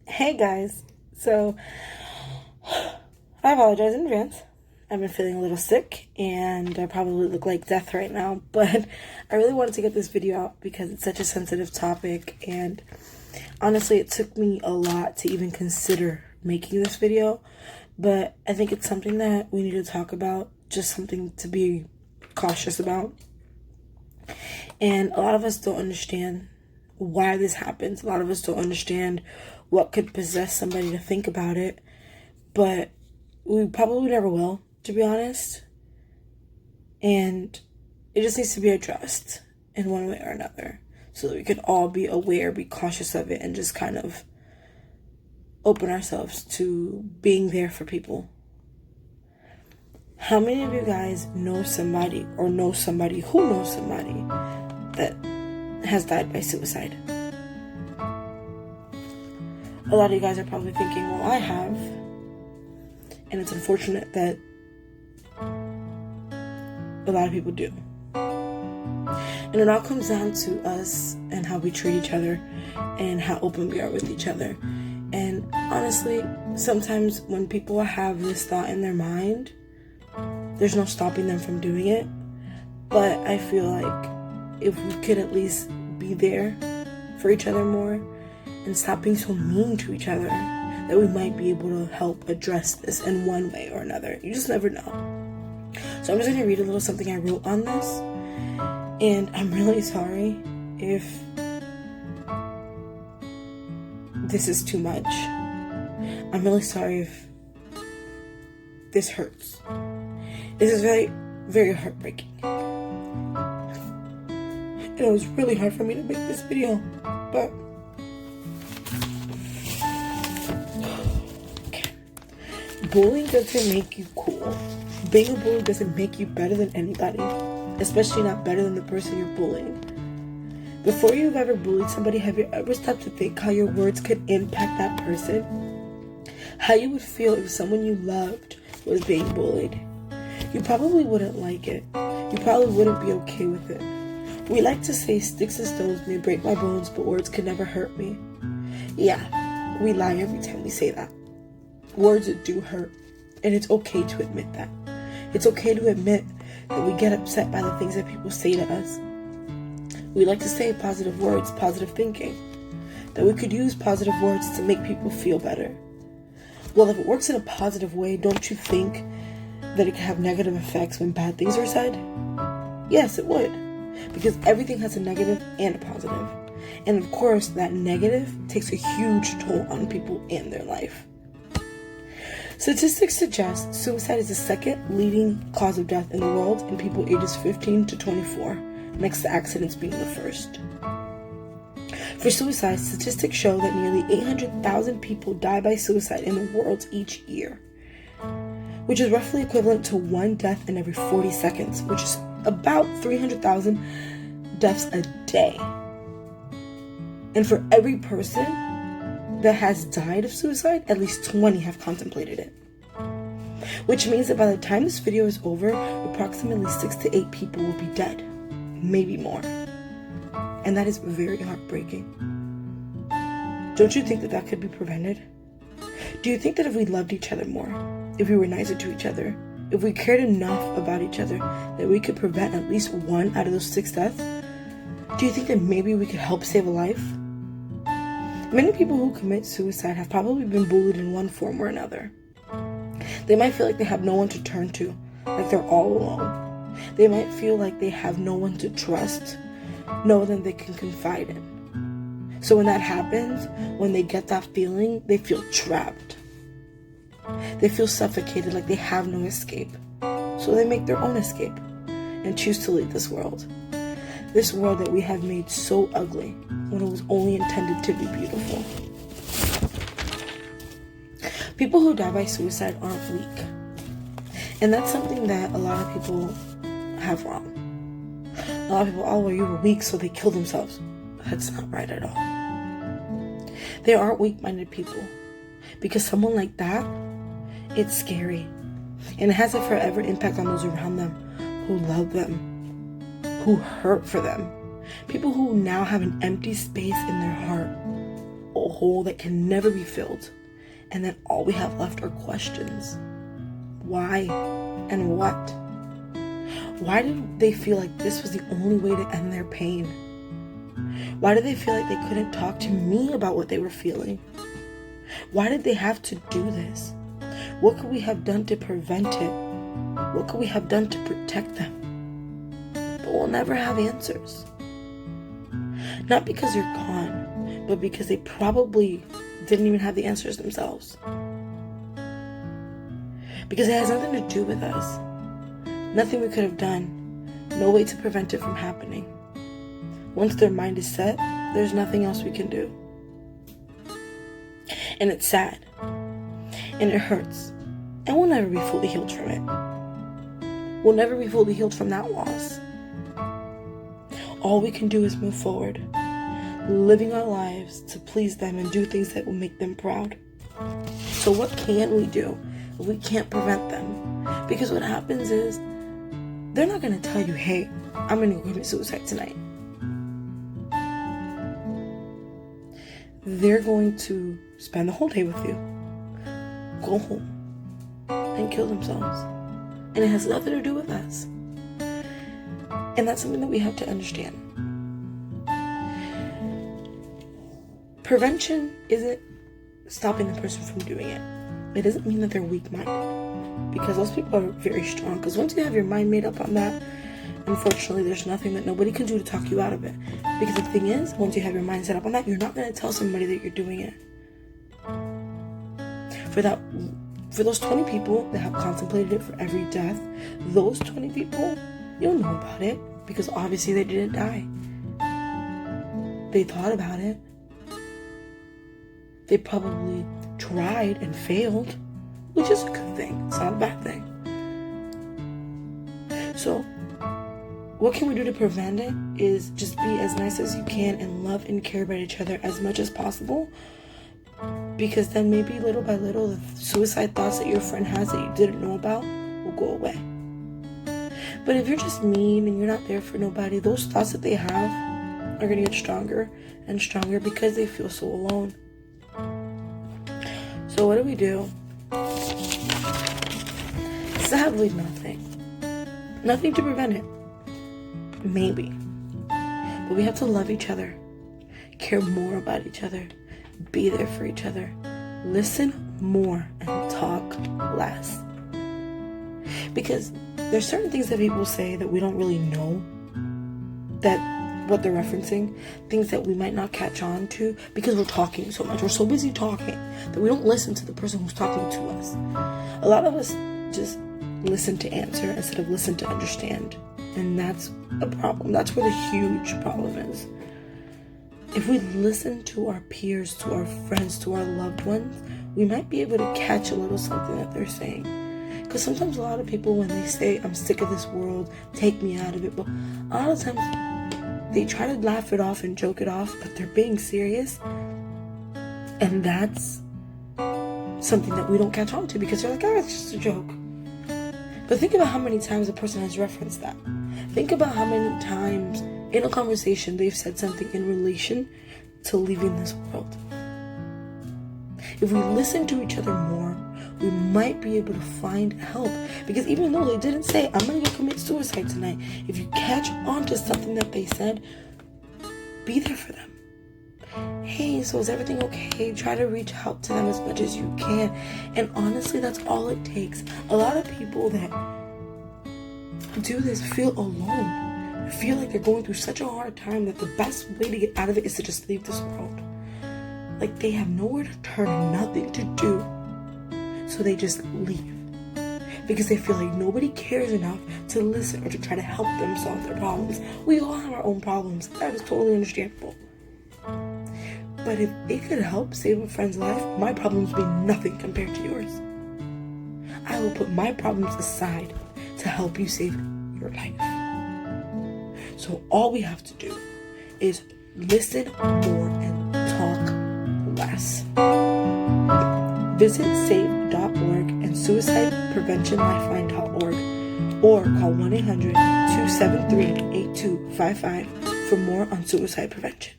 Hey guys, so I apologize in advance. I've been feeling a little sick and I probably look like death right now, but I really wanted to get this video out because it's such a sensitive topic, and honestly, it took me a lot to even consider making this video, but I think it's something that we need to talk about, just something to be cautious about. And a lot of us don't understand why this happens. A lot of us don't understand what could possess somebody to think about it, but we probably never will, to be honest. And it just needs to be addressed in one way or another so that we can all be aware, be cautious of it, and just kind of open ourselves to being there for people. How many of you guys know somebody or know somebody who knows somebody that has died by suicide? A lot of you guys are probably thinking, well, I have. And it's unfortunate that a lot of people do. And it all comes down to us and how we treat each other and how open we are with each other. And honestly, sometimes when people have this thought in their mind, there's no stopping them from doing it. But I feel like if we could at least be there for each other more and stop being so mean to each other, that we might be able to help address this in one way or another. You just never know. So I'm just going to read a little something I wrote on this. And I'm really sorry if this is too much. I'm really sorry if this hurts. This is very, very heartbreaking. And it was really hard for me to make this video, but bullying doesn't make you cool. Being a bully doesn't make you better than anybody, especially not better than the person you're bullying. Before you've ever bullied somebody, have you ever stopped to think how your words could impact that person? How you would feel if someone you loved was being bullied? You probably wouldn't like it. You probably wouldn't be okay with it. We like to say sticks and stones may break my bones, but words can never hurt me. Yeah, we lie every time we say that. Words do hurt, and it's okay to admit that. It's okay to admit that we get upset by the things that people say to us. We like to say positive words, positive thinking, that we could use positive words to make people feel better. Well, if it works in a positive way, don't you think that it can have negative effects when bad things are said? Yes, it would, because everything has a negative and a positive. And of course, that negative takes a huge toll on people and their life. Statistics suggest suicide is the second leading cause of death in the world in people ages 15 to 24, next to accidents being the first. For suicide, statistics show that nearly 800,000 people die by suicide in the world each year, which is roughly equivalent to one death in every 40 seconds, which is about 300,000 deaths a day. And for every person that has died of suicide, at least 20 have contemplated it. Which means that by the time this video is over, approximately 6 to 8 people will be dead, maybe more. And that is very heartbreaking. Don't you think that that could be prevented? Do you think that if we loved each other more, if we were nicer to each other, if we cared enough about each other, that we could prevent at least one out of those 6 deaths? Do you think that maybe we could help save a life? Many people who commit suicide have probably been bullied in one form or another. They might feel like they have no one to turn to, like they're all alone. They might feel like they have no one to trust, no one that they can confide in. So when that happens, when they get that feeling, they feel trapped. They feel suffocated, like they have no escape. So they make their own escape and choose to leave this world. This world that we have made so ugly when it was only intended to be beautiful. People who die by suicide aren't weak. And that's something that a lot of people have wrong. A lot of people, oh, well, you were weak, so they killed themselves. That's not right at all. They aren't weak-minded people. Because someone like that, it's scary. And it has a forever impact on those around them who love them, who hurt for them. People who now have an empty space in their heart, a hole that can never be filled. And then all we have left are questions. Why and what? Why did they feel like this was the only way to end their pain? Why did they feel like they couldn't talk to me about what they were feeling? Why did they have to do this? What could we have done to prevent it? What could we have done to protect them? But we'll never have answers. Not because you're gone, but because they probably didn't even have the answers themselves. Because it has nothing to do with us. Nothing we could have done. No way to prevent it from happening. Once their mind is set, there's nothing else we can do. And it's sad. And it hurts. And we'll never be fully healed from it. We'll never be fully healed from that loss. All we can do is move forward, living our lives to please them and do things that will make them proud. So what can we do if we can't prevent them? Because what happens is, they're not going to tell you, hey, I'm going to commit suicide tonight. They're going to spend the whole day with you, go home, and kill themselves. And it has nothing to do with us. And that's something that we have to understand. Prevention isn't stopping the person from doing it. It doesn't mean that they're weak-minded. Because those people are very strong. Because once you have your mind made up on that, unfortunately, there's nothing that nobody can do to talk you out of it. Because the thing is, once you have your mind set up on that, you're not going to tell somebody that you're doing it. For those 20 people that have contemplated it for every death, those 20 people, you'll know about it. Because obviously they didn't die. They thought about it. They probably tried and failed, which is a good thing. It's not a bad thing. So, what can we do to prevent it is just be as nice as you can and love and care about each other as much as possible. Because then maybe little by little, the suicide thoughts that your friend has that you didn't know about will go away. But if you're just mean and you're not there for nobody, those thoughts that they have are going to get stronger and stronger because they feel so alone. So what do? Sadly, nothing. Nothing to prevent it. Maybe. But we have to love each other. Care more about each other. Be there for each other. Listen more and talk less. Because there's certain things that people say that we don't really know what they're referencing, things that we might not catch on to because we're talking so much. We're so busy talking that we don't listen to the person who's talking to us. A lot of us just listen to answer instead of listen to understand. And that's a problem. That's where the huge problem is. If we listen to our peers, to our friends, to our loved ones, we might be able to catch a little something that they're saying. Because sometimes a lot of people, when they say, I'm sick of this world, take me out of it, but a lot of times they try to laugh it off and joke it off, but they're being serious. And that's something that we don't catch on to because they're like, oh, it's just a joke. But think about how many times a person has referenced that. Think about how many times in a conversation they've said something in relation to leaving this world. If we listen to each other more, we might be able to find help. Because even though they didn't say, I'm going to go commit suicide tonight, if you catch on to something that they said, be there for them. Hey, so is everything okay? Try to reach out to them as much as you can. And honestly, that's all it takes. A lot of people that do this feel alone. Feel like they're going through such a hard time that the best way to get out of it is to just leave this world. Like they have nowhere to turn and nothing to do. So they just leave. Because they feel like nobody cares enough to listen or to try to help them solve their problems. We all have our own problems. That is totally understandable. But if it could help save a friend's life, my problems would be nothing compared to yours. I will put my problems aside to help you save your life. So all we have to do is listen more and talk less. Visit save.org and suicidepreventionlifeline.org or call 1-800-273-8255 for more on suicide prevention.